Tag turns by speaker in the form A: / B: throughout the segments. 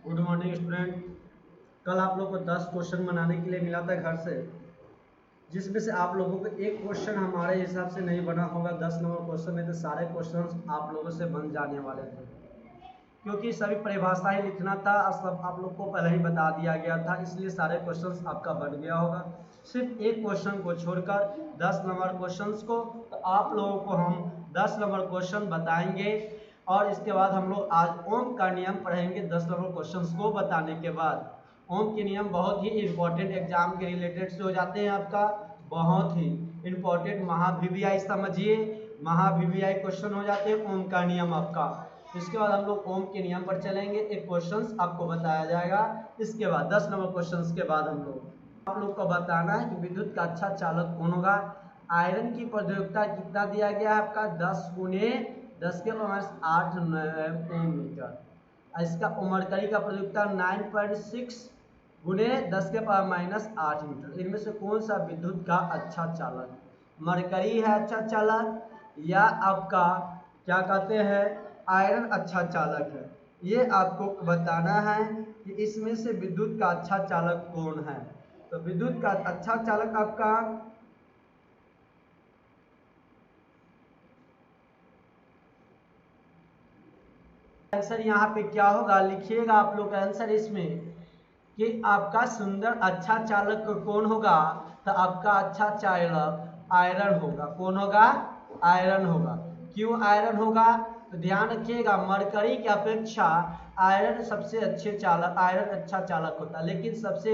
A: Good morning student. कल आप लोग को 10 क्वेश्चन बनाने के लिए मिला था घर से, जिसमें से आप लोगों को एक क्वेश्चन हमारे हिसाब से नहीं बना होगा। 10 नंबर क्वेश्चन में तो सारे क्वेश्चन आप लोगों से बन जाने वाले थे, क्योंकि सभी परिभाषाएं लिखना था, सब आप लोग को पहले ही बता दिया गया था, इसलिए सारे क्वेश्चन आपका बन गया होगा। सिर्फ एक क्वेश्चन को छोड़कर 10 नंबर क्वेश्चन को तो आप लोगों को हम 10 नंबर क्वेश्चन बताएंगे, और इसके बाद हम लोग आज ओम का नियम पढ़ेंगे। 10 नंबर क्वेश्चन को बताने के बाद ओम के नियम बहुत ही इंपॉर्टेंट एग्जाम के रिलेटेड से हो जाते हैं, आपका बहुत ही इंपॉर्टेंट महा-वी-वी-आई समझिए, महा-वी-वी-आई क्वेश्चन हो जाते हैं ओम का नियम आपका। इसके बाद हम लोग ओम के नियम पर चलेंगे, एक क्वेश्चंस आपको बताया जाएगा। इसके बाद 10 नंबर क्वेश्चंस के बाद आप लोग को बताना है कि विद्युत का अच्छा चालक कौन होगा। आयरन की प्रयोज्यता कितना दिया गया है आपका 10 गुने 10 के पावर 8 ओम मीटर। इसका मरकरी का प्रयोज्यता 9.6 गुने 10 के पावर -8 मीटर। इनमें से कौन सा विद्युत का अच्छा चालक, मरकरी है अच्छा चालक या आपका क्या कहते हैं आयरन अच्छा चालक है? ये आपको बताना है कि इसमें से विद्युत का अच्छा चालक कौन है। तो विद्युत का अच्छा चालक आपका आंसर यहाँ पे क्या होगा, लिखिएगा आप लोग आंसर इसमें कि आपका सुंदर अच्छा चालक कौन होगा। तो आपका अच्छा चालक आयरन होगा। कौन होगा? आयरन होगा। क्यों आयरन होगा? तो ध्यान रखिएगा, मरकरी की अपेक्षा आयरन सबसे अच्छे चालक, आयरन अच्छा चालक होता है। लेकिन सबसे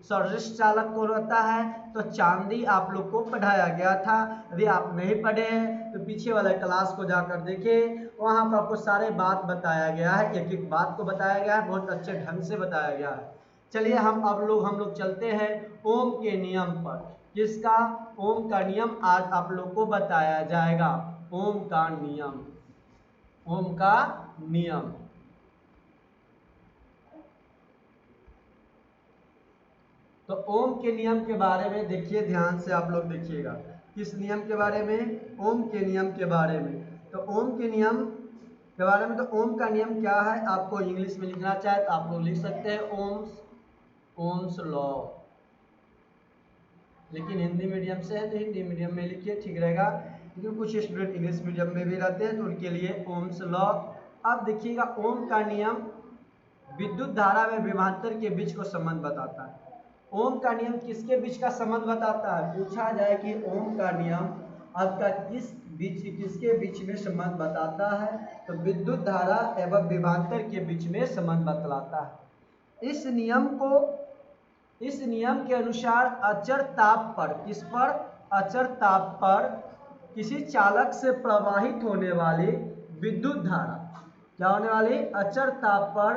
A: सर्वश्रेष्ठ चालक कौन होता है? तो चांदी आप लोग को पढ़ाया गया था। यदि आप नहीं पढ़े हैं तो पीछे वाले क्लास को जाकर देखें, वहाँ पर आपको सारे बात बताया गया है, एक एक बात को बताया गया है, बहुत अच्छे ढंग से बताया गया है। चलिए हम लोग चलते हैं ओम के नियम पर। किसका? ओम का नियम आज आप लोग को बताया जाएगा। ओम का नियम, ओम का नियम। तो ओम के नियम के बारे में देखिए, ध्यान से आप लोग देखिएगा। किस नियम के बारे में? ओम के नियम के बारे में। तो ओम के नियम के बारे में, तो ओम का नियम क्या है आपको इंग्लिश में लिखना चाहे तो आप लोग लिख सकते हैं ओम्स, ओम्स लॉ। लेकिन हिंदी मीडियम से है तो हिंदी मीडियम में लिखिए, ठीक रहेगा, क्योंकि कुछ स्टूडेंट इंग्लिश मीडियम में भी रहते हैं तो उनके लिए ओम्स लॉ। अब देखिएगा, ओम का नियम विद्युत धारा में विभवांतर के बीच को संबंध बताता है। ओम का नियम किसके बीच का संबंध बताता है? पूछा जाए कि ओम का नियम आपका किसके बीच में संबंध बताता है, तो विद्युत धारा एवं विभवांतर के बीच में संबंध बतलाता है। इस नियम के अनुसार अचर ताप पर, किस पर? अचर ताप पर किसी चालक से प्रवाहित होने वाली विद्युत धारा, क्या होने वाली? अचर ताप पर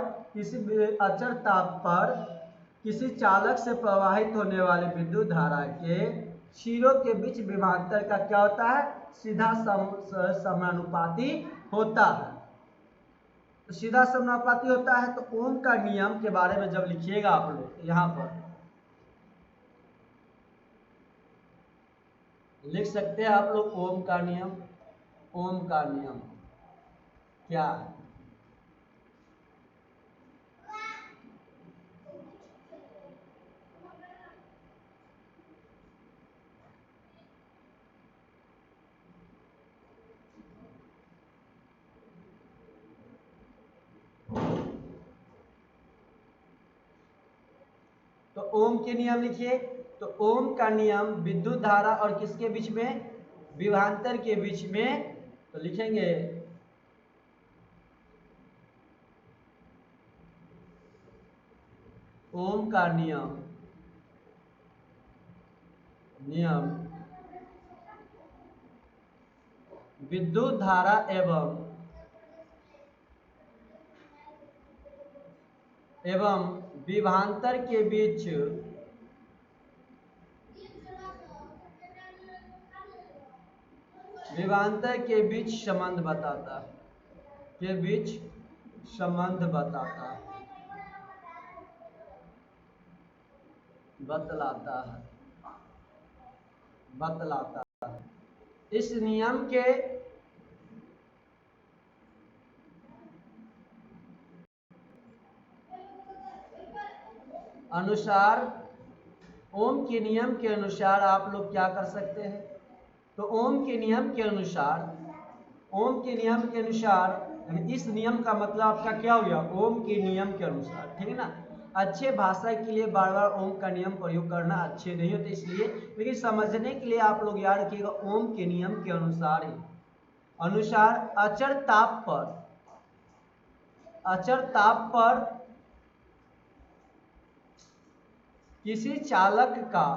A: किसी चालक से प्रवाहित होने वाली विद्युत धारा के सिरों के बीच विभवांतर का क्या होता है? सीधा समानुपाती होता है। तो सीधा समानुपाती होता है। तो ओम का नियम के बारे में जब लिखिएगा आप लोग यहाँ पर लिख सकते हैं आप लोग ओम का नियम। ओम का नियम क्या है? तो ओम के नियम लिखिए। तो ओम का नियम विद्युत धारा और किसके बीच में? विभवांतर के बीच में। तो लिखेंगे ओम का नियम विद्युत धारा एवं विभवांतर के बीच संबंध बताता है, के बीच संबंध बताता है, बतलाता है। इस नियम के अनुसार, ओम के नियम के अनुसार आप लोग क्या कर सकते हैं? तो ओम के नियम के अनुसार, ओम के नियम के अनुसार यानी इस नियम का मतलब आपका क्या हो गया? ओम के नियम के अनुसार, ठीक है ना। अच्छे भाषा के लिए बार बार ओम का नियम प्रयोग करना अच्छे नहीं होते, इसलिए लेकिन समझने के लिए आप लोग याद रखिएगा ओम के नियम के अनुसार ही। अनुसार अचर ताप पर, अचर ताप पर किसी चालक का,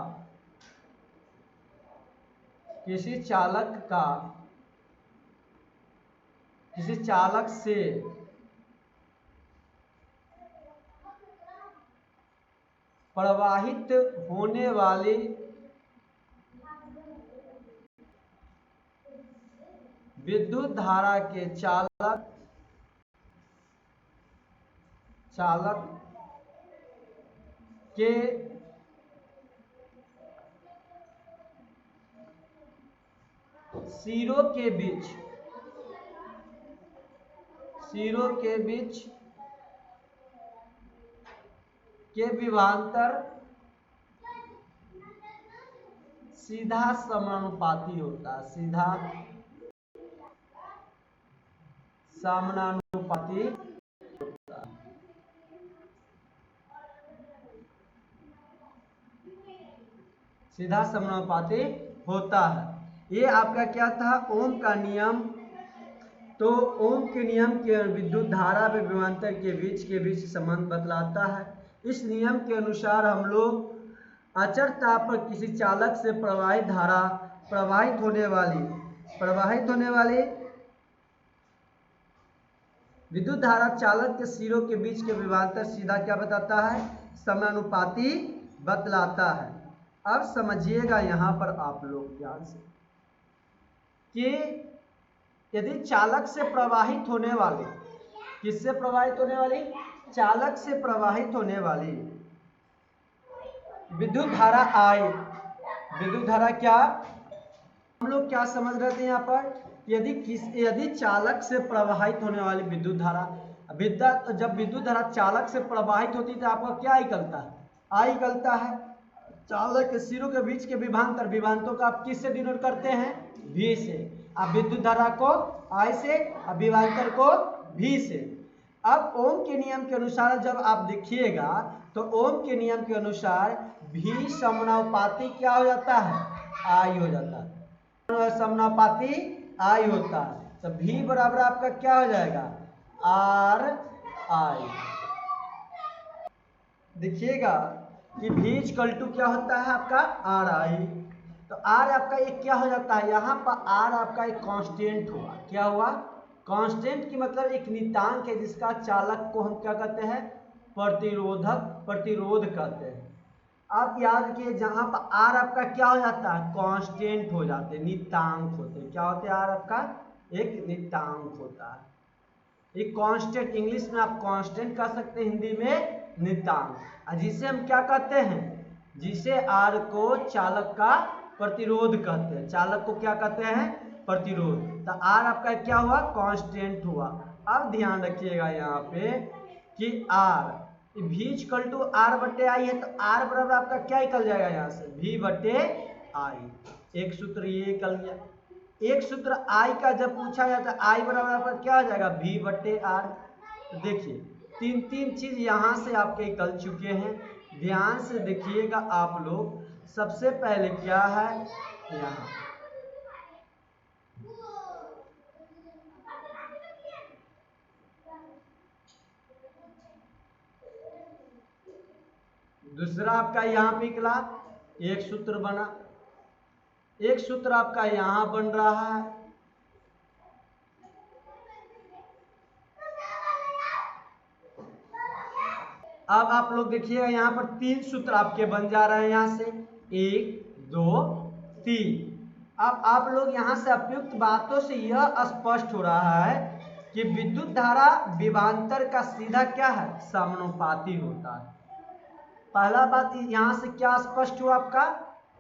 A: किसी चालक का, किसी चालक से प्रवाहित होने वाली विद्युत धारा के चालक के सिरों के बीच, सिरों के बीच के विभवांतर सीधा समानुपाती होता है, सीधा समानुपाती होता है। सीधा समानुपाती होता है। ये आपका क्या था? ओम का नियम। तो ओम के नियम के विद्युत धारा व विभवांतर के बीच संबंध बतलाता है। इस नियम के अनुसार हम लोग अचर ताप पर किसी चालक से प्रवाहित धारा, प्रवाहित होने वाली विद्युत धारा चालक के सिरों के बीच के विभवांतर सीधा क्या बताता है? समानुपाती बतलाता है। अब समझिएगा यहां पर आप लोग ध्यान से कि यदि चालक से प्रवाहित होने वाली, किससे प्रवाहित होने वाली? चालक से प्रवाहित होने वाली विद्युत धारा आई, विद्युत धारा क्या, हम लोग क्या समझ रहे थे यहाँ पर? यदि चालक से प्रवाहित होने वाली विद्युत धारा, जब विद्युत धारा चालक से प्रवाहित होती है तो आपका क्या निकलता है? आई निकलता है। चालक के सिरों के बीच के विभवांतर, विभवांतों का आप किससे डिनोट करते हैं? भी से। आप विद्युत धारा को आई से और विभवांतर को भी से। अब ओम के नियम के अनुसार जब आप देखिएगा तो ओम के नियम के अनुसार भी समानुपाती क्या हो जाता है? आई हो जाता है। समानुपाती आई होता है तो भी बराबर आपका क्या हो जाएगा? आर आई। देखिएगा कि भी इक्वल टू क्या होता है आपका? आर आई। तो आर आपका एक क्या हो जाता है? यहाँ पर आर आपका एक कांस्टेंट हुआ। क्या हुआ? कांस्टेंट की मतलब एक नियतांक है जिसका चालक को हम क्या कहते हैं? प्रतिरोध कहते हैं। आप याद किए जहां पर आर आपका क्या हो जाता है? कांस्टेंट हो जाते, नियतांक होते। क्या होते हैं? आर आपका एक नियतांक होता है। एक कांस्टेंट, इंग्लिश में आप कांस्टेंट कह सकते हैं, हिंदी में नियतांक। जिसे हम क्या कहते हैं? जिसे आर को चालक का प्रतिरोध कहते हैं। चालक को क्या कहते हैं? प्रतिरोध। तो आर आपका क्या हुआ? कांस्टेंट हुआ। अब ध्यान रखिएगा यहाँ पे कि आर भी इक्वल टू आर बटे आई है तो आर बराबर आपका क्या निकल जाएगा यहाँ से? भी बटे आई। एक सूत्र ये निकल गया। एक सूत्र आई का जब पूछा जाता है आई बराबर आपका क्या हो जाएगा? भी बटे आर। तो देखिए तीन चीज यहां से आपके निकल चुके हैं। ध्यान से देखिएगा आप लोग। सबसे पहले क्या है? यहाँ दूसरा आपका यहाँ पे निकला, एक सूत्र बना। एक सूत्र आपका यहां बन रहा है। अब आप लोग देखिएगा यहाँ पर तीन सूत्र आपके बन जा रहे हैं यहाँ से, 1 2 3। अब आप लोग यहाँ से उपयुक्त बातों से यह स्पष्ट हो रहा है कि विद्युत धारा विभवांतर का सीधा क्या है? समानुपाती होता है। पहला बात यहाँ से क्या स्पष्ट हुआ आपका?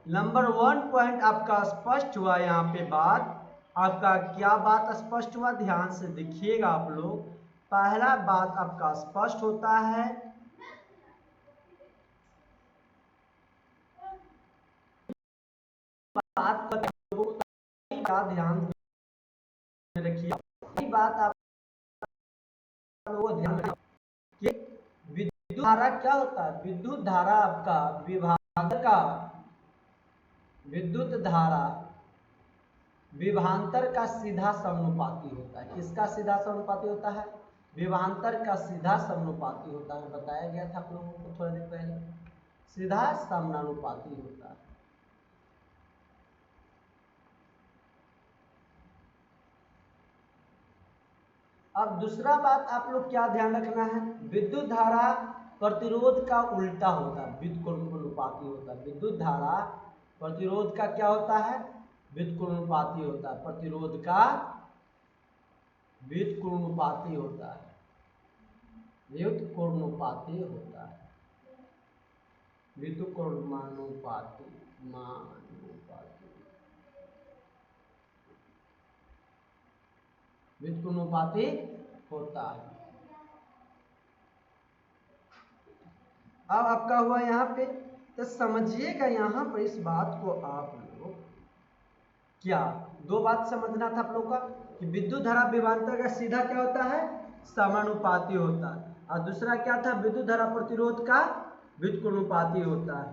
A: नंबर 1 पॉइंट आपका स्पष्ट हुआ। यहाँ पे बात आपका क्या बात स्पष्ट हुआ? ध्यान से देखिएगा आप लोग। पहला बात आपका स्पष्ट होता है बात कर लोगों का ध्यान में रखिए, यही बात आप लोगों को ध्यान रखिए कि विद्युत धारा क्या होता है। विद्युत धारा आपका विभाजक का, विद्युत धारा विभवांतर का सीधा समानुपाती होता है। किसका सीधा समानुपाती होता है? विभवांतर का सीधा समानुपाती होता है। बताया गया था आप लोगों को थोड़ी देर पहले, सीधा समानुपाती होता है। अब दूसरा बात आप लोग क्या ध्यान रखना है, विद्युत धारा प्रतिरोध का उल्टा होता है, व्युत्क्रमानुपाती होता है। विद्युत धारा प्रतिरोध का क्या होता है? व्युत्क्रमानुपाती होता है। प्रतिरोध का व्युत्क्रमानुपाती होता है, व्युत्क्रमानुपाती होता है, व्युत्क्रमानुपाती व्युत्क्रमानुपाती होता है। अब आपका हुआ यहाँ पे, तो समझिएगा यहाँ पर इस बात को आप लोग, क्या दो बात समझना था आप लोग का कि विद्युत धारा विभवांतर का सीधा क्या होता है? समानुपाती होता है। और दूसरा क्या था? विद्युत धारा प्रतिरोध का व्युत्क्रमानुपाती होता है।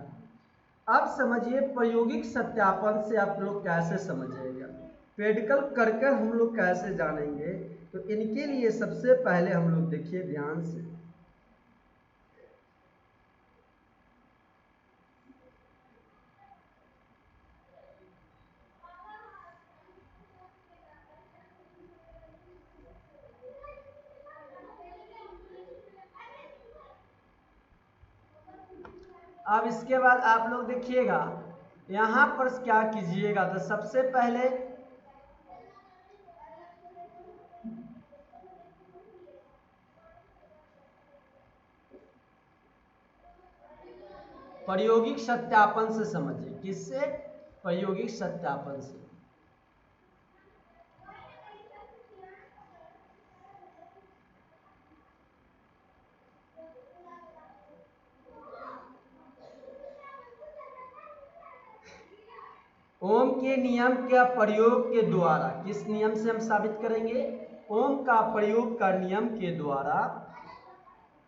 A: अब समझिए प्रायोगिक सत्यापन से आप लोग कैसे समझिएगा, प्रैक्टिकल करके हम लोग कैसे जानेंगे। तो इनके लिए सबसे पहले हम लोग देखिए ध्यान से, अब इसके बाद आप लोग देखिएगा यहाँ पर क्या कीजिएगा। तो सबसे पहले प्रायोगिक सत्यापन से समझिए। किससे? प्रायोगिक सत्यापन से। ओम के नियम के प्रयोग के द्वारा, किस नियम से हम साबित करेंगे? ओम का प्रयोग का नियम के द्वारा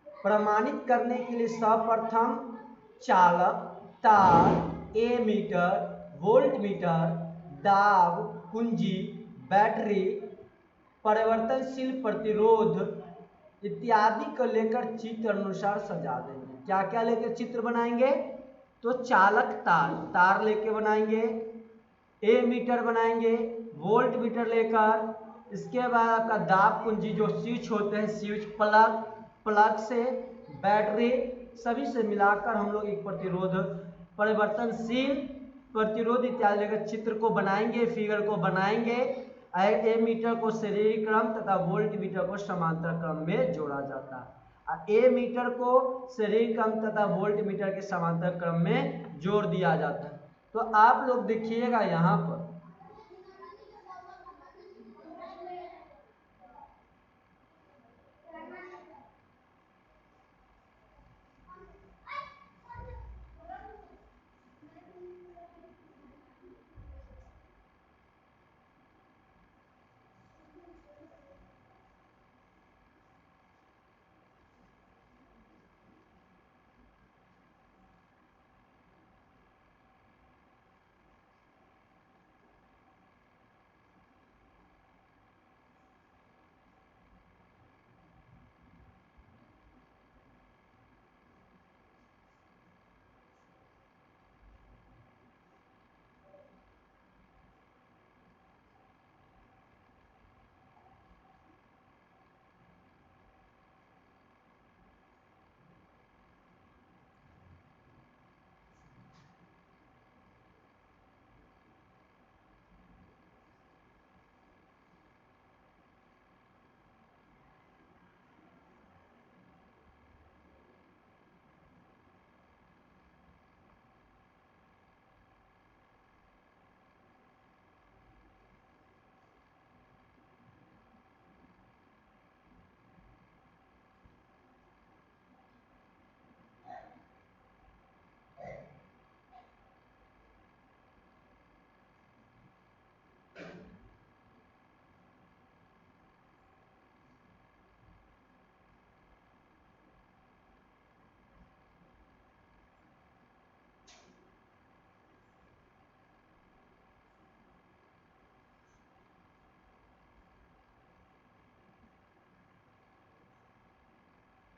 A: प्रमाणित करने के लिए सर्वप्रथम चालक, तार, एमीटर, वोल्टमीटर, दाब कुंजी, बैटरी, परिवर्तनशील प्रतिरोध इत्यादि को लेकर चित्र अनुसार सजा देंगे। क्या क्या लेकर चित्र बनाएंगे? तो चालक तार, तार लेके बनाएंगे, ए मीटर बनाएंगे, वोल्ट मीटर लेकर, इसके बाद आपका दाब कुंजी जो स्विच होते हैं, स्विच प्लग, प्लग से बैटरी, सभी से मिलाकर हम लोग एक प्रतिरोध, परिवर्तनशील प्रतिरोध इत्यादि लेकर चित्र को बनाएंगे, फिगर को बनाएंगे। ए मीटर को श्रेणी क्रम तथा वोल्ट मीटर को समांतर क्रम में जोड़ा जाता है। ए मीटर को श्रेणी क्रम तथा वोल्ट मीटर के समांतर क्रम में जोड़ दिया जाता है। तो आप लोग देखिएगा यहाँ पर,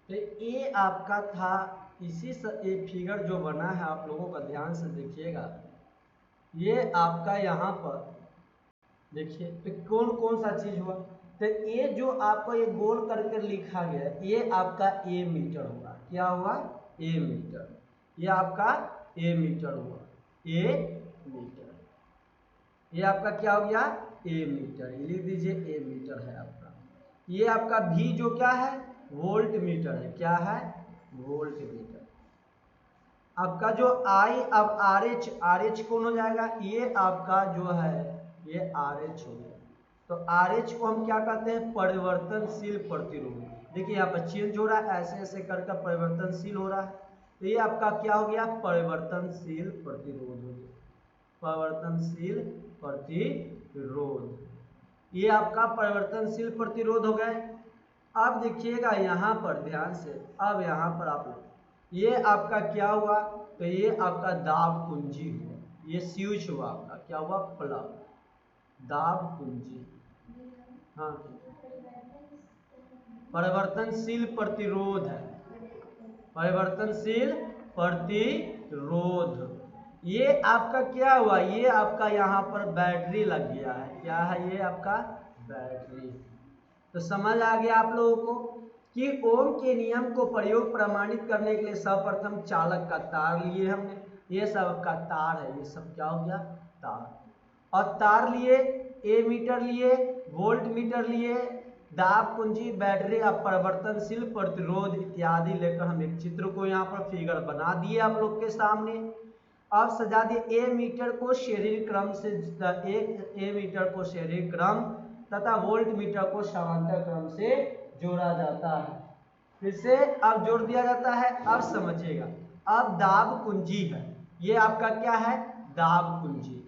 A: तो ये आपका था। इसी से ये फिगर जो बना है आप लोगों का ध्यान से देखिएगा, ये आपका यहाँ पर देखिए तो कौन कौन सा चीज हुआ। तो ये जो आपको ये गोल करके लिखा गया ये आपका ए मीटर हुआ। क्या हुआ? ए मीटर। ये आपका ए मीटर हुआ। ए मीटर। ये आपका क्या हो गया? ए मीटर। ये लिख दीजिए ए मीटर है आपका। ये आपका भी जो क्या है? वोल्ट मीटर है। क्या है? Volt meter. आपका जो आई अब आर एच कौन हो जाएगा? ये आपका जो है ये आर एच हो गया। तो आर एच को हम क्या कहते हैं? परिवर्तनशील प्रतिरोध। देखिए यहाँ पर चेंज हो रहा है, ऐसे ऐसे करके परिवर्तनशील हो रहा है। तो ये आपका क्या हो गया? परिवर्तनशील प्रतिरोध हो गया। परिवर्तनशील प्रतिरोध। ये आपका परिवर्तनशील प्रतिरोध हो गए। अब देखिएगा यहाँ पर ध्यान से, अब यहाँ पर आप ये आपका क्या हुआ? तो ये आपका दाब कुंजी हुआ। ये स्विच हुआ आपका। क्या हुआ? प्लग। दाब कुंजी। हाँ, परिवर्तनशील प्रतिरोध है। परिवर्तनशील प्रतिरोध। ये आपका क्या हुआ? ये आपका यहाँ पर बैटरी लग गया है। क्या है? ये आपका बैटरी। तो समझ आ गया आप लोगों को कि ओम के नियम को प्रयोग प्रमाणित करने के लिए सर्वप्रथम चालक का तार लिए हमने। ये सब का तार है। ये सब क्या हो गया? तार। और तार लिए, ए मीटर लिए, वोल्ट मीटर लिए, दाब कुंजी, बैटरी, अब परिवर्तनशील प्रतिरोध इत्यादि लेकर हम एक चित्र को यहाँ पर फिगर बना दिए आप लोग के सामने। अब सजा दिए ए मीटर को श्रेणी क्रम से, ए मीटर को श्रेणी क्रम तथा वोल्ट मीटर को समांतर क्रम से जोड़ा जाता है। फिर से अब जोड़ दिया जाता है। अब समझिएगा, अब दाब कुंजी है। ये आपका क्या है? दाब कुंजी।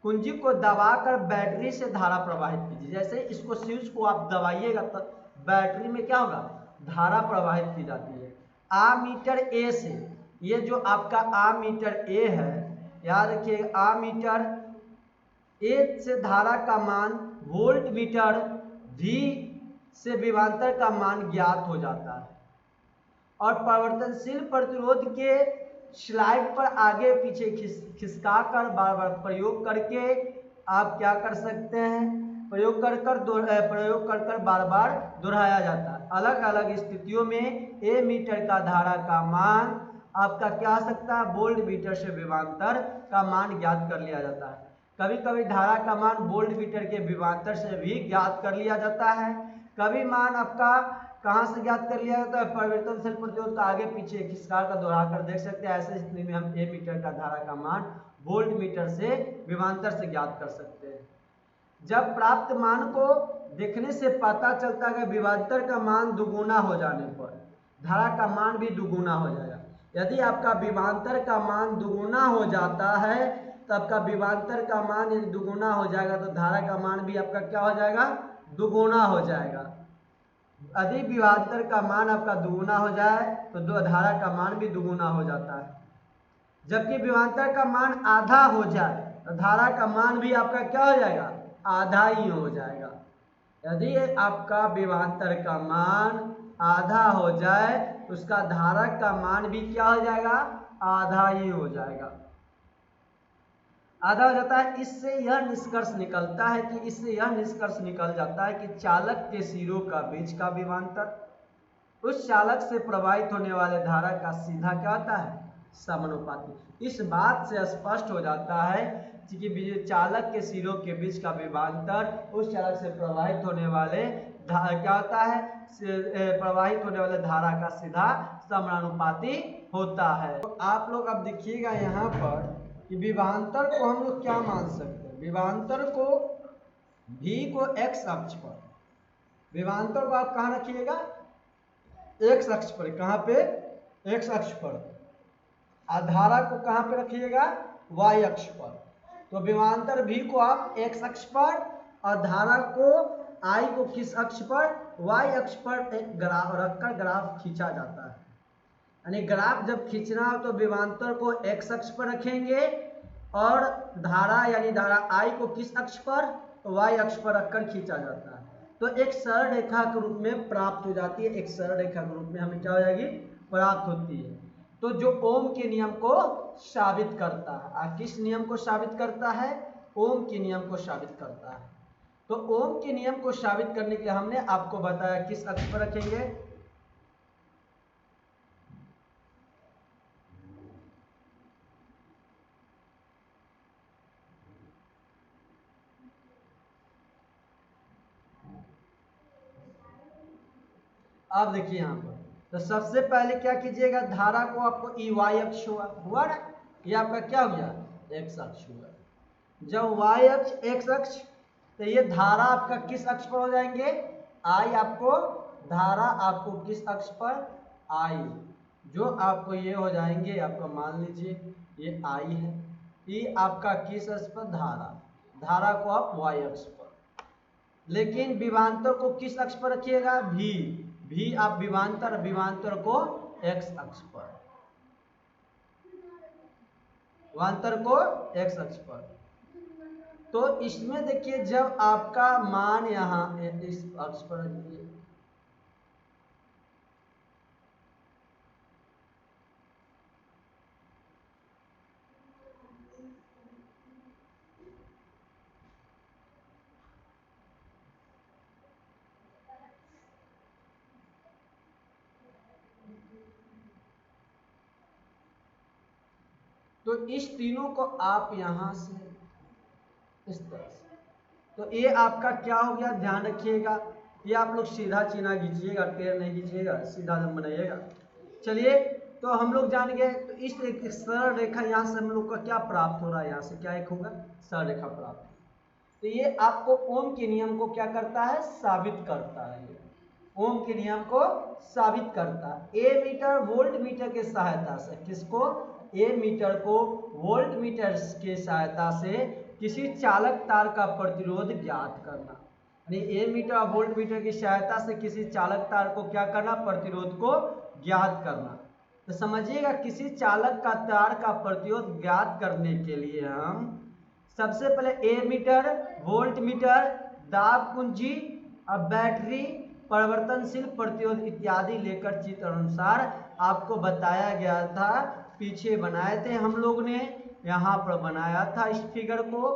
A: कुंजी को दबाकर बैटरी से धारा प्रवाहित कीजिए। जैसे इसको स्विच को आप दबाइएगा तो बैटरी में क्या होगा? धारा प्रवाहित की जाती है। आ मीटर ए से, ये जो आपका आ मीटर ए है, याद रखिए आ मीटर ए से धारा का मान वोल्ट मीटर भी से विभवांतर का मान ज्ञात हो जाता है। और परिवर्तनशील प्रतिरोध के स्लाइड पर आगे पीछे खिसका कर बार बार प्रयोग करके आप क्या कर सकते हैं? प्रयोग कर बार बार दोहराया जाता है। अलग अलग स्थितियों में ए मीटर का धारा का मान आपका क्या आ सकता है? वोल्ट मीटर से विभवांतर का मान ज्ञात कर लिया जाता है। कभी कभी धारा का मान वोल्ट मीटर के विभवांतर से भी ज्ञात कर लिया जाता है। कभी मान आपका कहाँ से ज्ञात कर लिया जाता है? परिवर्तनशील प्रतिरोध का आगे पीछे खिसका कर दोहरा कर देख सकते हैं। ऐसे स्थिति में हम ए मीटर का धारा का मान वोल्ट मीटर से विभवांतर से ज्ञात कर सकते हैं। जब प्राप्त मान को देखने से पता चलता है कि विभवांतर का मान दुगुना हो जाने पर धारा का मान भी दुगुना हो जाएगा। यदि आपका विभवांतर का मान दुगुना हो जाता है तो आपका विभवांतर का मान यदि दुगुना हो जाएगा तो धारा का मान भी आपका क्या हो जाएगा? दुगुना हो जाएगा। यदि विभवांतर का मान आपका दुगुना हो जाए तो धारा का मान भी दुगुना हो जाता है। जबकि विभवांतर का मान आधा हो जाए तो धारा का मान भी आपका क्या हो जाएगा? आधा ही हो जाएगा। यदि आपका विभवांतर का मान आधा हो जाए तो उसका धारा का मान भी क्या हो जाएगा? आधा ही हो जाएगा। आधा हो जाता है। इससे यह निष्कर्ष निकलता है कि निकल जाता है कि चालक के सिरों का बीच का विभवांतर उस चालक से प्रवाहित होने वाले धारा का सीधा क्या होता है? समानुपाती। इस बात से स्पष्ट हो जाता है कि चालक के सिरों के बीच का विभवांतर उस चालक से प्रवाहित होने वाले क्या होता है? प्रवाहित होने वाले धारा का सीधा समानुपाती होता है। तो आप लोग अब देखिएगा यहाँ पर कि विभवांतर को हम लोग क्या मान सकते हैं? विभवांतर को v को x अक्ष पर, विभवांतर को आप कहाँ रखिएगा? x अक्ष पर। कहाँ पे? x अक्ष पर। धारा को कहाँ पे रखिएगा? y अक्ष पर। तो विभवांतर v को आप x अक्ष पर और धारा को I को किस अक्ष पर? y अक्ष पर एक ग्राफ रखकर ग्राफ खींचा जाता है। यानी ग्राफ जब खींचना हो तो विभवांतर को x अक्ष पर रखेंगे और धारा यानी धारा I को किस अक्ष पर? y अक्ष पर रखकर खींचा जाता है। तो एक सरल रेखा के रूप में प्राप्त हो जाती है, एक सरल रेखा के रूप में हमें क्या हो जाएगी, प्राप्त होती है। तो जो ओम के नियम को साबित करता है, किस नियम को साबित करता है, ओम के नियम को साबित करता है। तो ओम के नियम को साबित करने के लिए हमने आपको बताया किस अक्ष पर रखेंगे, आप देखिए यहाँ पर। तो सबसे पहले क्या कीजिएगा, धारा को आपको EY अक्ष हुआ ना, ये आपका क्या हो गया, एक्स अक्ष हुआ। जब y अक्ष x अक्ष, तो ये धारा आपका किस अक्ष पर हो जाएंगे, I आपको, धारा आपको किस अक्ष पर, I, जो आपको ये हो जाएंगे, आपको मान लीजिए ये I है, ये आपका किस अक्ष पर, धारा, धारा को आप y अक्ष पर, लेकिन विभवांतर को किस अक्ष पर रखिएगा, भी आप विभवांतर को x अक्ष पर, विभवांतर को x अक्ष पर। तो इसमें देखिए जब आपका मान यहाँ इस अक्ष पर रखिए, तो इस तीनों को आप यहां से इस तरह से, तो ये आपका क्या हो गया, ध्यान रखिएगा, ये आप लोग सीधा चिन्ह खींचिएगा, टेढ़ नहीं खींचिएगा, सीधा बनाइएगा। चलिए, तो हम लोग जान गए। तो इस एक सरल रेखा यहाँ से हम लोग का क्या प्राप्त हो रहा है, यहाँ से क्या एक होगा, सरल रेखा प्राप्त। तो ये आपको ओम के नियम को क्या करता है, साबित करता है, ओम के नियम को साबित करता है। ए मीटर वोल्ट मीटर के सहायता से, किसको, ए मीटर को वोल्ट मीटर के सहायता से किसी चालक तार का प्रतिरोध ज्ञात करना, यानी ए मीटर और वोल्ट मीटर की सहायता से किसी चालक तार को क्या करना, प्रतिरोध को ज्ञात करना। तो समझिएगा, किसी चालक का तार का प्रतिरोध ज्ञात करने के लिए हम सबसे पहले ए मीटर, वोल्ट मीटर, दाब कुंजी और बैटरी, परिवर्तनशील प्रतिरोध इत्यादि लेकर चित्र अनुसार आपको बताया गया था, पीछे बनाए थे हम लोग ने, यहाँ पर बनाया था इस फिगर को,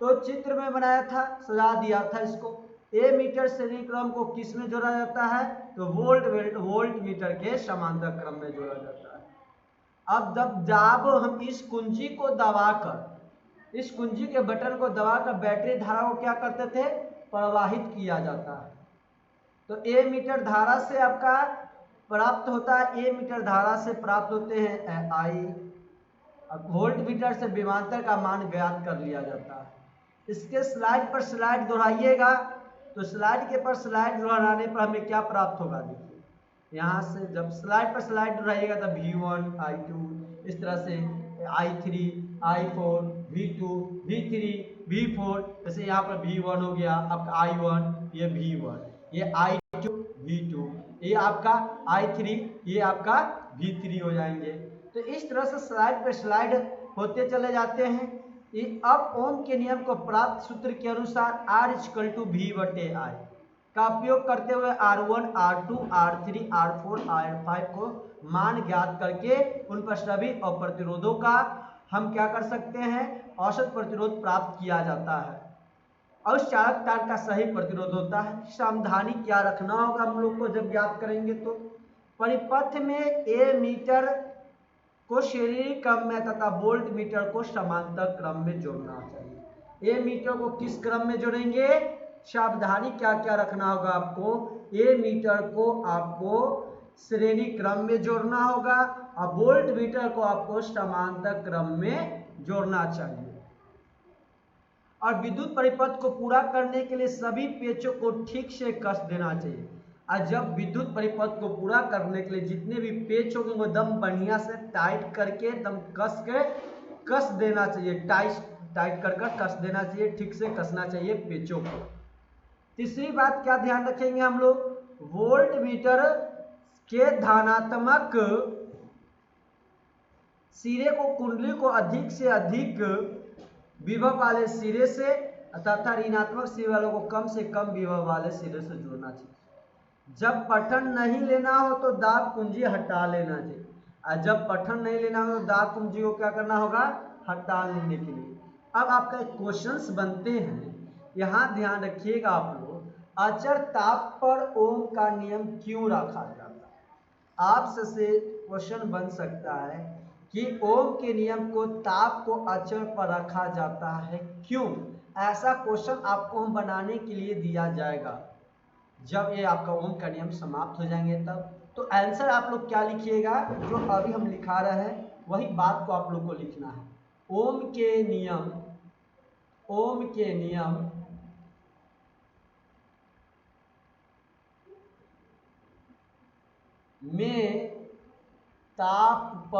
A: तो चित्र में बनाया था, सजा दिया था इसको। ए मीटर श्रेणी क्रम को किस में जोड़ा जाता है, तो वोल्ट मीटर के समांतर क्रम में जोड़ा जाता है। अब जब हम इस कुंजी को दबाकर, इस कुंजी के बटन को दबाकर बैटरी धारा को क्या करते थे, प्रवाहित किया जाता है। तो ए मीटर धारा से आपका प्राप्त होता है, ए मीटर धारा से प्राप्त होते हैं आई, अब वोल्ट मीटर से विभवांतर का मान ज्ञात कर लिया जाता है। इसके स्लाइड पर स्लाइड दोहराइएगा, तो स्लाइड के पर स्लाइड दोहराने पर हमें क्या प्राप्त होगा, देखिए यहाँ से जब स्लाइड पर स्लाइड दोहराइएगा तो V1 I2 इस तरह से I3 I4 V2 V3 V4, जैसे यहाँ पर V1 हो गया आपका I1, ये V1, ये I2 V2, ये आपका I3, ये आपका V3 हो जाएंगे। तो इस तरह से स्लाइड पे स्लाइड होते चले जाते हैं। अब ओम के नियम को प्राप्त सूत्र के अनुसार R=V/I का उपयोग करते हुए R1 R2 R3 R4 R5 को मान ज्ञात करके उन पर सभी अप्रतिरोधों का हम क्या कर सकते हैं, औसत प्रतिरोध प्राप्त किया जाता है और उस चालक तार का सही प्रतिरोध होता है। सावधानी क्या रखना होगा हम लोग को जब ज्ञात करेंगे, तो परिपथ में ए मीटर को श्रेणी क्रम में तथा वोल्ट मीटर को समांतर क्रम में जोड़ना चाहिए। ए मीटर को किस क्रम में जोड़ेंगे, सावधानी क्या क्या रखना होगा आपको, ए मीटर को आपको श्रेणी क्रम में जोड़ना होगा और वोल्ट मीटर को आपको समांतर क्रम में जोड़ना चाहिए। और विद्युत परिपथ को पूरा करने के लिए सभी पेचों को ठीक से कस देना चाहिए। और जब विद्युत परिपथ को पूरा करने के लिए जितने भी पेच होंगे वो दम बढ़िया से टाइट करके दम कस देना चाहिए, टाइट कर कस देना चाहिए, ठीक से कसना चाहिए पेचों को। तीसरी बात क्या ध्यान रखेंगे हम लोग, वोल्ट मीटर के धनात्मक सिरे को कुंडली को अधिक से अधिक विभव वाले सिरे से तथा ऋणात्मक सिरे वालों को कम से कम विभव वाले सिरे से जोड़ना चाहिए। जब पठन नहीं लेना हो तो दाब कुंजी हटा लेना चाहिए, और जब पठन नहीं लेना हो तो दाब कुंजी को क्या करना होगा, हटा लेने के लिए। अब आपका एक क्वेश्चंस बनते हैं, यहाँ ध्यान रखिएगा आप लोग, अचर ताप पर ओम का नियम क्यों रखा जाता है। आपसे क्वेश्चन बन सकता है कि ओम के नियम को ताप को अचर पर रखा जाता है क्यों। ऐसा क्वेश्चन आपको हम बनाने के लिए दिया जाएगा जब ये आपका ओम का नियम समाप्त हो जाएंगे तब। तो आंसर आप लोग क्या लिखिएगा, जो अभी हम लिखा रहे हैं वही बात को आप लोग को लिखना है। ओम के नियम में ताप को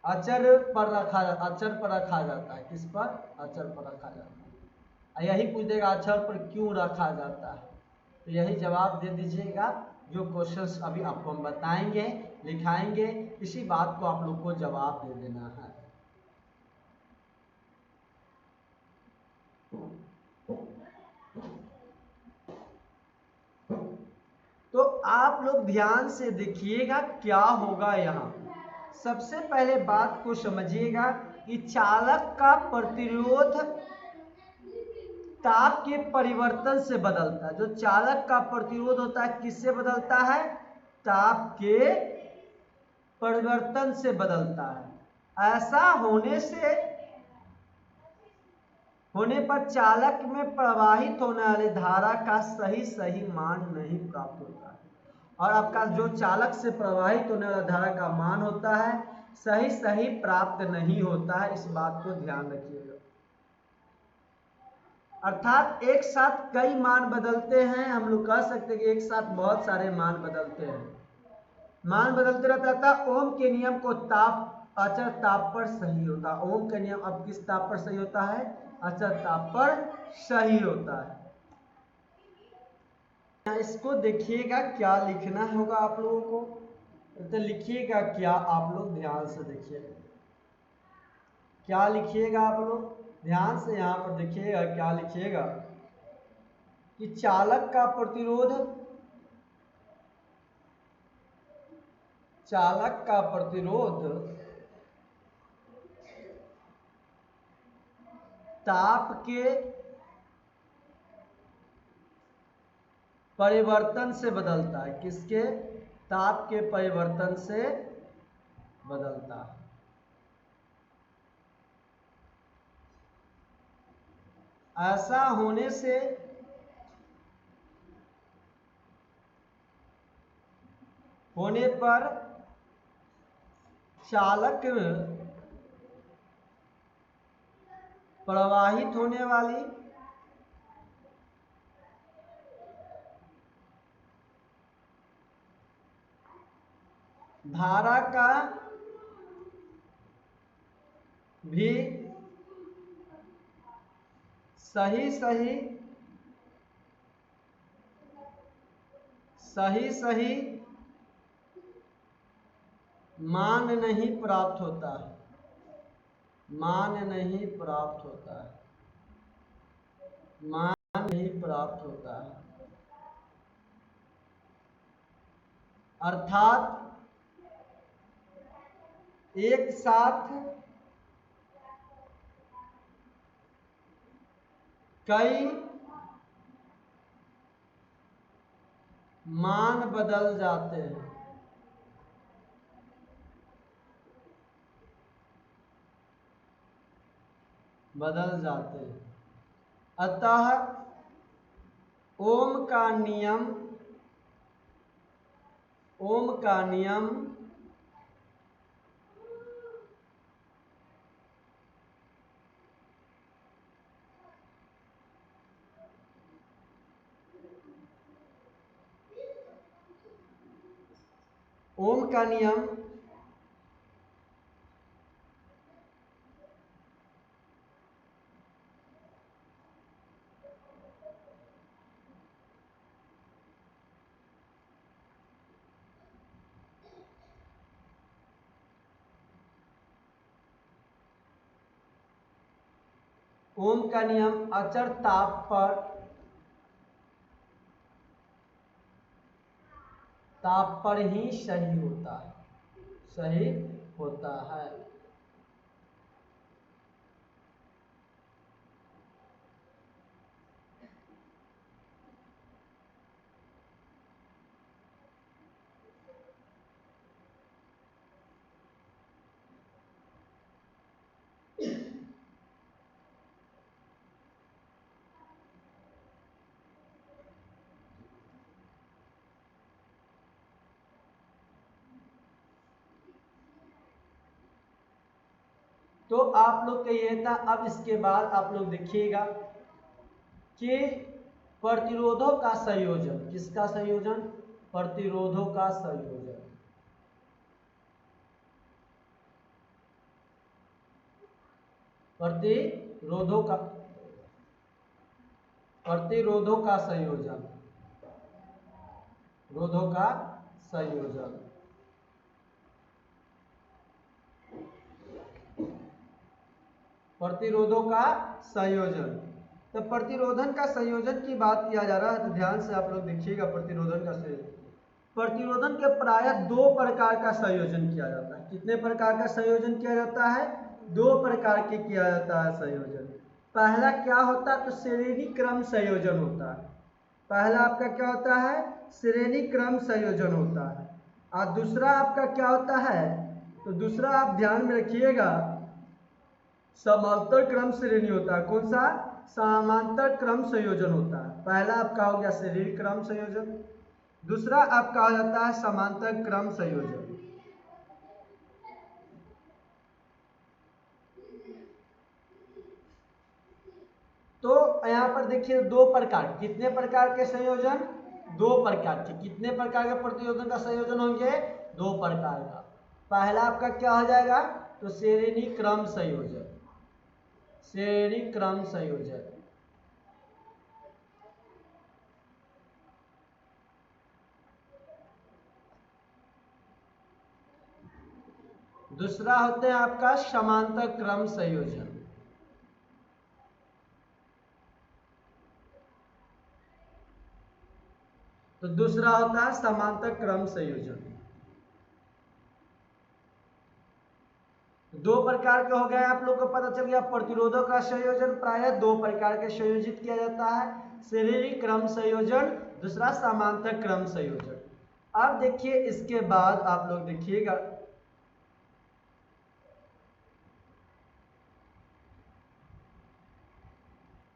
A: अचर पर रखा जाता है। किस पर, अचर पर रखा जाता है। यही पूछ देगा अचर पर क्यों रखा जाता है, तो यही जवाब दे दीजिएगा। जो क्वेश्चंस अभी आपको हम बताएंगे, लिखाएंगे, इसी बात को आप लोग को जवाब दे देना है। तो आप लोग ध्यान से देखिएगा क्या होगा। यहाँ सबसे पहले बात को समझिएगा कि चालक का प्रतिरोध ताप के परिवर्तन से बदलता है। जो चालक का प्रतिरोध होता है किससे बदलता है, ताप के परिवर्तन से बदलता है। ऐसा होने पर चालक में प्रवाहित होने वाले धारा का सही मान नहीं प्राप्त होता है। और आपका जो चालक से प्रवाहित होने वाला धारा का मान होता है सही प्राप्त नहीं होता है। इस बात को ध्यान रखिएगा। अर्थात एक साथ कई मान बदलते हैं, हम लोग कह सकते हैं कि एक साथ बहुत सारे मान बदलते हैं, मान बदलते रहता था। ओम के नियम को अचर ताप पर सही होता है। ओम का नियम अब किस ताप पर सही होता है, अचर ताप पर सही होता है। इसको देखिएगा क्या लिखना होगा आप लोगों को, तो लिखिएगा क्या, आप लोग ध्यान से देखिएगा क्या लिखिएगा। आप लोग ध्यान से यहाँ पर देखिएगा क्या लिखिएगा कि चालक का प्रतिरोध ताप के परिवर्तन से बदलता है। किसके, ताप के परिवर्तन से बदलता है। ऐसा होने पर चालक प्रवाहित होने वाली धारा का भी सही मान नहीं प्राप्त होता है। मान नहीं प्राप्त होता है। अर्थात एक साथ कई मान बदल जाते हैं। अतः ओम का नियम ओम का नियम ओम का नियम अचर ताप पर ही सही होता है, सही होता है। तो आप लोग का ये था। अब इसके बाद आप लोग देखिएगा कि प्रतिरोधों का संयोजन, किसका संयोजन? प्रतिरोधों का संयोजन। प्रतिरोधों का संयोजन, रोधों का संयोजन। प्रतिरोधों का संयोजन। तो प्रतिरोधन का संयोजन की बात किया जा रहा है, तो ध्यान से आप लोग देखिएगा प्रतिरोधन का संयोजन। प्रतिरोधन के प्रायः दो प्रकार का संयोजन किया जाता है। कितने प्रकार का संयोजन किया जाता है? दो प्रकार के किया जाता है संयोजन। पहला क्या होता है? तो श्रेणी क्रम संयोजन होता है। पहला आपका क्या होता है? श्रेणी क्रम संयोजन होता है। और दूसरा आपका क्या होता है? तो दूसरा आप ध्यान में रखिएगा, समांतर क्रम श्रेणी होता है। कौन सा? समांतर क्रम संयोजन होता है। पहला आपका हो गया श्रेणी क्रम संयोजन, दूसरा आपका हो जाता है समांतर क्रम संयोजन। तो यहां पर देखिए दो प्रकार, कितने प्रकार के संयोजन? दो प्रकार के। कितने प्रकार के प्रतिरोधन का संयोजन होंगे? दो प्रकार का। पहला आपका क्या हो जाएगा? तो श्रेणी क्रम संयोजन, श्रेणी क्रम संयोजन। दूसरा होते हैं आपका समांतर क्रम संयोजन। तो दूसरा होता है समांतर क्रम संयोजन। दो प्रकार के हो गए, आप लोग को पता चल गया। प्रतिरोधों का संयोजन प्रायः दो प्रकार के संयोजित किया जाता है, श्रेणी क्रम संयोजन, दूसरा समांतर क्रम संयोजन। अब देखिए इसके बाद आप लोग देखिएगा,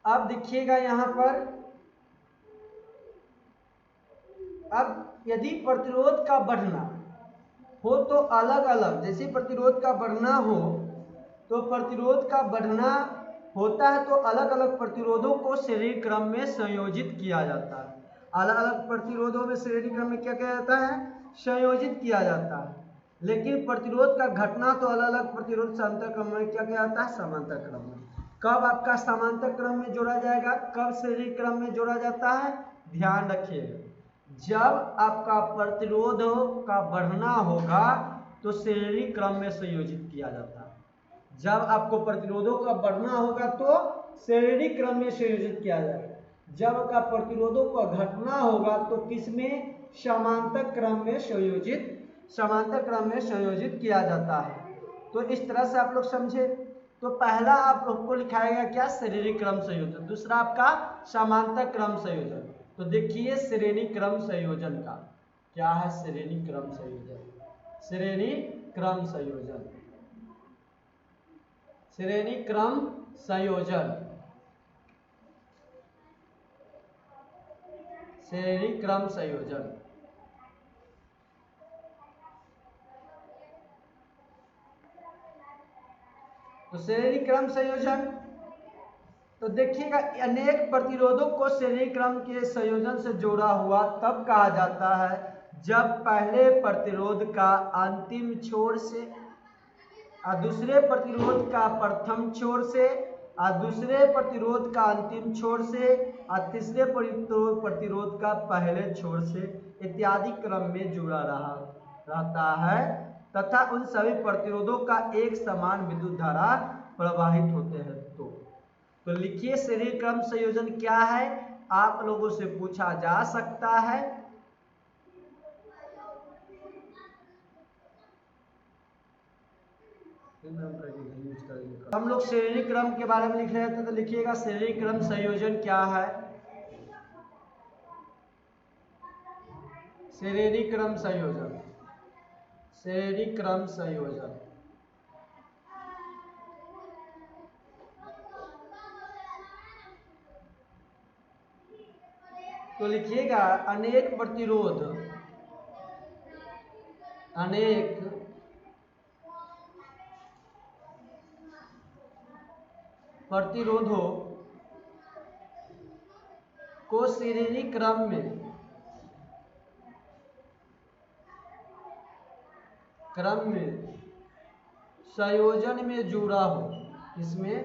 A: अब देखिएगा यहां पर, अब यदि प्रतिरोध का बढ़ना हो तो अलग अलग, जैसे प्रतिरोध का बढ़ना हो तो प्रतिरोध का बढ़ना होता है तो अलग अलग प्रतिरोधों को श्रेणी क्रम में संयोजित किया जाता है। अलग अलग प्रतिरोधों में श्रेणी क्रम में क्या किया जाता है? संयोजित किया जाता है। लेकिन प्रतिरोध का घटना तो अलग अलग प्रतिरोध समांतर क्रम में क्या किया जाता है? समांतर क्रम में। कब आपका समांतर क्रम में जोड़ा जाएगा, कब श्रेणी क्रम में जोड़ा जाता है? ध्यान रखिएगा, जब आपका प्रतिरोध का बढ़ना होगा तो श्रेणी क्रम में संयोजित किया जाता है। जब आपको प्रतिरोधों का बढ़ना होगा तो श्रेणी क्रम में संयोजित किया जाएगा। जब आपका प्रतिरोधों का घटना होगा तो किसमें? समांतर क्रम में संयोजित, समांतर क्रम में संयोजित किया जाता है। तो इस तरह से आप लोग समझे। तो पहला आप लोग को लिखाएगा क्या? श्रेणी क्रम संयोजन। दूसरा आपका समांतर क्रम संयोजन। तो देखिए श्रेणी क्रम संयोजन का क्या है? श्रेणी क्रम संयोजन, श्रेणी क्रम संयोजन, श्रेणी क्रम संयोजन, श्रेणी क्रम संयोजन। तो श्रेणी क्रम संयोजन, तो देखिएगा अनेक प्रतिरोधों को श्रेणी क्रम के संयोजन से जोड़ा हुआ तब कहा जाता है जब पहले प्रतिरोध का अंतिम छोर से और दूसरे प्रतिरोध का प्रथम छोर से और दूसरे प्रतिरोध का अंतिम छोर से और तीसरे प्रतिरोध का पहले छोर से इत्यादि क्रम में जुड़ा रहता है तथा उन सभी प्रतिरोधों का एक समान विद्युत धारा प्रवाहित होते हैं। तो तो लिखिए श्रेणी क्रम संयोजन क्या है, आप लोगों से पूछा जा सकता है। हम लोग श्रेणी क्रम के बारे में लिख रहे थे, तो लिखिएगा श्रेणी क्रम संयोजन क्या है। श्रेणी क्रम संयोजन, श्रेणी क्रम संयोजन तो लिखिएगा अनेक प्रतिरोध, अनेक प्रतिरोधों को श्रेणी क्रम में संयोजन में जुड़ा हो, इसमें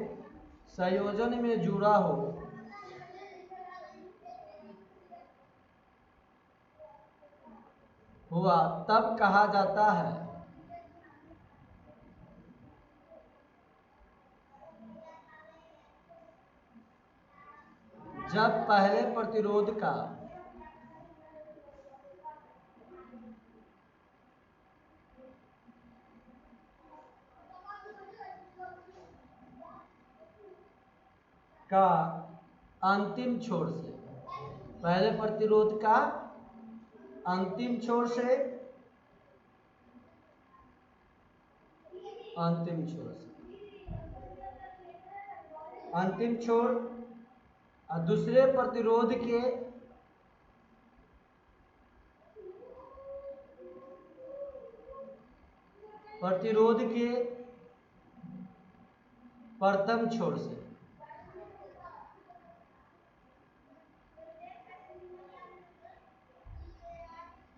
A: संयोजन में जुड़ा हो हुआ तब कहा जाता है। जब पहले प्रतिरोध का अंतिम छोर से, पहले प्रतिरोध का अंतिम छोर से, अंतिम छोर और दूसरे प्रतिरोध के प्रथम छोर से,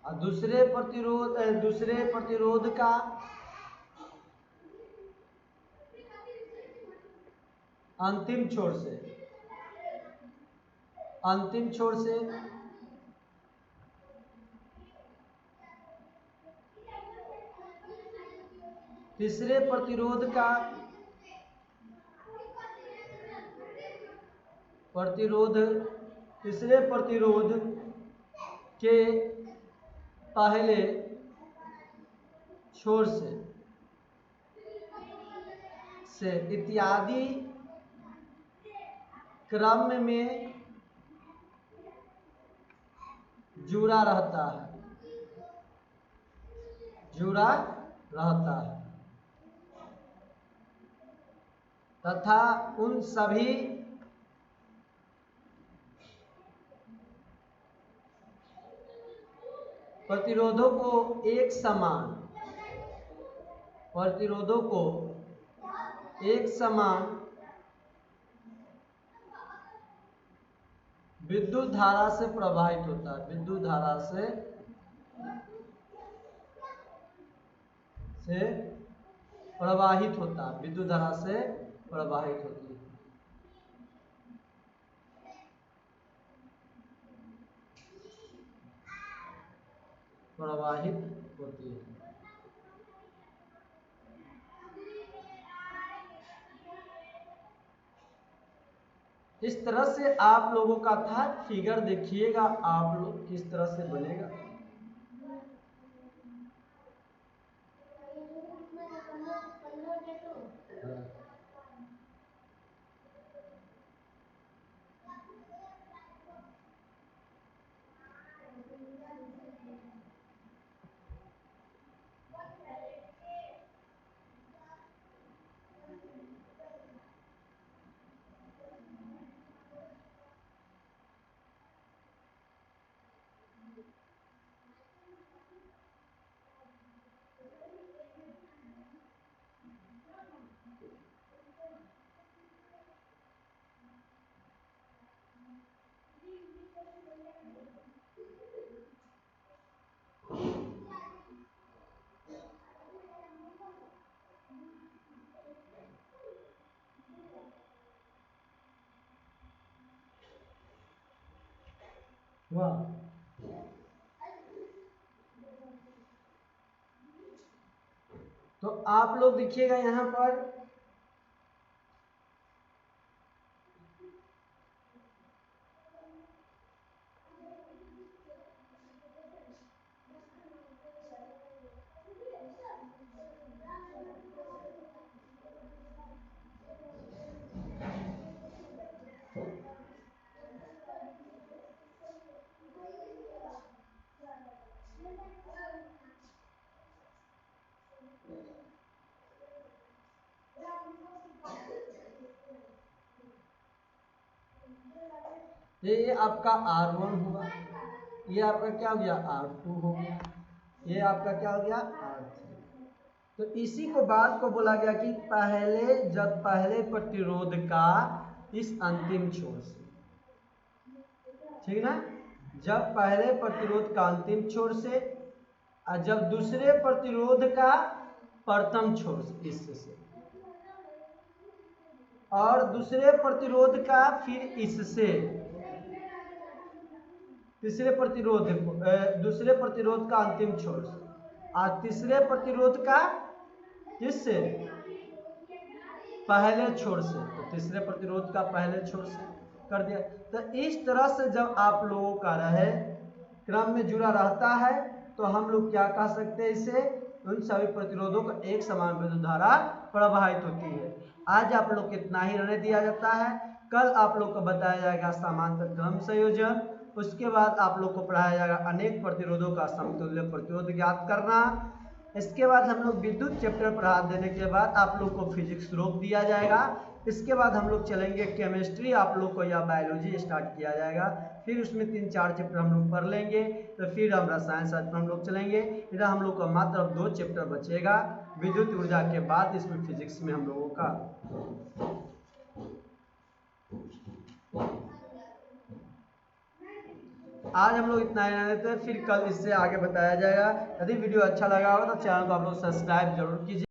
A: और दूसरे प्रतिरोध का अंतिम छोर से, तीसरे प्रतिरोध के पहले छोर से इत्यादि क्रम में जुड़ा रहता है तथा उन सभी प्रतिरोधों को एक समान विद्युत धारा से प्रवाहित होता है, विद्युत धारा से प्रवाहित होती है। इस तरह से आप लोगों का था, फिगर देखिएगा आप लोग किस तरह से बनेगा। वाह, तो आप लोग देखिएगा यहाँ पर ये आपका R1 हुआ, ये आपका क्या हो गया R2 हो गया, ये आपका क्या हो गया R3। तो इसी को बात को बोला गया कि पहले प्रतिरोध का इस अंतिम छोर से, ठीक ना, जब पहले प्रतिरोध का अंतिम छोर से और जब दूसरे प्रतिरोध का प्रथम छोर से, इससे, और दूसरे प्रतिरोध का फिर इससे, दूसरे प्रतिरोध का अंतिम छोर से और तीसरे प्रतिरोध का किससे पहले छोर से, तो तीसरे प्रतिरोध का पहले छोर से कर दिया। तो इस तरह से जब आप लोगों का रहे क्रम में जुड़ा रहता है तो हम लोग क्या कह सकते हैं, इसे उन सभी प्रतिरोधों का एक समान विद्युत धारा प्रवाहित होती है। आज आप लोग को इतना ही रहने दिया जाता है। कल आप लोग को बताया जाएगा समांतर क्रम संयोजन, उसके बाद आप लोग को पढ़ाया जाएगा अनेक प्रतिरोधों का समतुल्य प्रतिरोध ज्ञात करना। इसके बाद हम लोग विद्युत चैप्टर पढ़ा देने के बाद आप लोग को फिजिक्स रोक दिया जाएगा। इसके बाद हम लोग चलेंगे केमिस्ट्री, आप लोग को या बायोलॉजी स्टार्ट किया जाएगा। फिर उसमें 3-4 चैप्टर हम लोग पढ़ लेंगे, तो फिर हम रसायन शास्त्र हम लोग चलेंगे। इधर हम लोग का मात्र 2 चैप्टर बचेगा विद्युत ऊर्जा के बाद, इसमें फिजिक्स में हम लोगों का। आज हम लोग इतना ही रहने देते हैं, फिर कल इससे आगे बताया जाएगा। यदि वीडियो अच्छा लगा हो तो चैनल को आप लोग सब्सक्राइब जरूर कीजिए।